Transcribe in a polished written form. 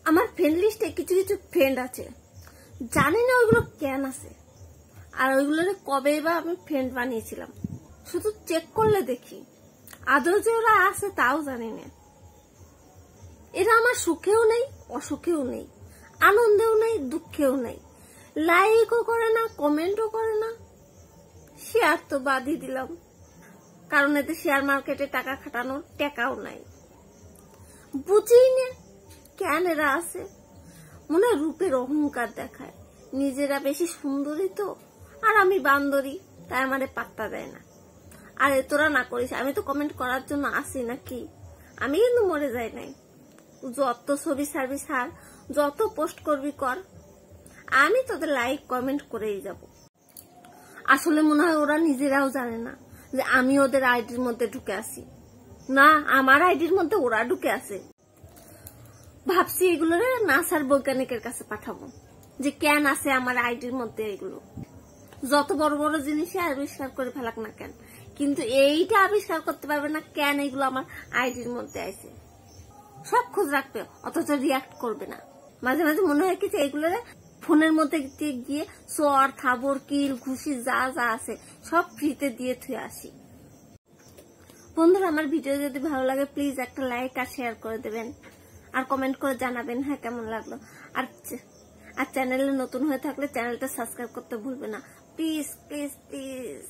আমার ফ্রেন্ড লিস্টে কিছু কিছু ফ্রেন্ড আছে, জানি না ওইগুলো কেন আছে, আর ওইগুলো কবে বা আমি ফ্রেন্ড বানিয়েছিলাম, শুধু চেক করলে দেখি আদৌ যে ওরা আছে তাও জানি না। এরা আমার সুখেও নেই, অসুখেও নেই, আনন্দেও নেই, দুঃখেও নেই, লাইকও করে না, কমেন্টও করে না, শেয়ার তো বাদই দিলাম, কারণ এতে শেয়ার মার্কেটে টাকা খাটানোর টাকাও নাই। বুঝি না কেন এরা আছে, মনে হয় রূপের অহংকার দেখায়, নিজেরা বেশি সুন্দরী তো, আর আমি বান্দরী, তাই আমারে পাত্তা দেয় না। আর তোরা না করিস, আমি তো কমেন্ট করার জন্য আসি নাকি, আমি কিন্তু মরে যাই নাই। যত ছবি ছাড়বি ছাড়, যত পোস্ট করবি কর, আমি তোদের লাইক কমেন্ট করেই যাব। আসলে মনে হয় ওরা নিজেরাও জানে না যে আমি ওদের আইডির মধ্যে ঢুকে আসি, না আমার আইডির মধ্যে ওরা ঢুকে আছে। ভাবছি এগুলো নাসার বৈজ্ঞানিকের কাছে পাঠাবো, যে কেন আছে আমার আইডির মধ্যে এগুলো। যত বড় বড় জিনিস আবিষ্কার করে ফেলাক না কেন, কিন্তু এইটা আবিষ্কার করতে পারবে না কেন এগুলো আমার আইডির মধ্যে আছে। সব খোঁজ রাখবে, অথচ রিয়াক্ট করবে না। মাঝে মাঝে মনে হয় কি যে এগুলো ফোনের মধ্যে গিয়ে চর থাবর কিল ঘুষি যা যা আছে সব ফ্রিতে দিয়ে থুয়ে আসি। বন্ধুরা, আমার ভিডিও যদি ভালো লাগে প্লিজ একটা লাইক আর শেয়ার করে দেবেন, আর কমেন্ট করে জানাবেন হ্যাঁ কেমন লাগলো। আর চ্যানেলে নতুন হয়ে থাকলে চ্যানেলটা সাবস্ক্রাইব করতে ভুলবে না, প্লিজ প্লিজ প্লিজ।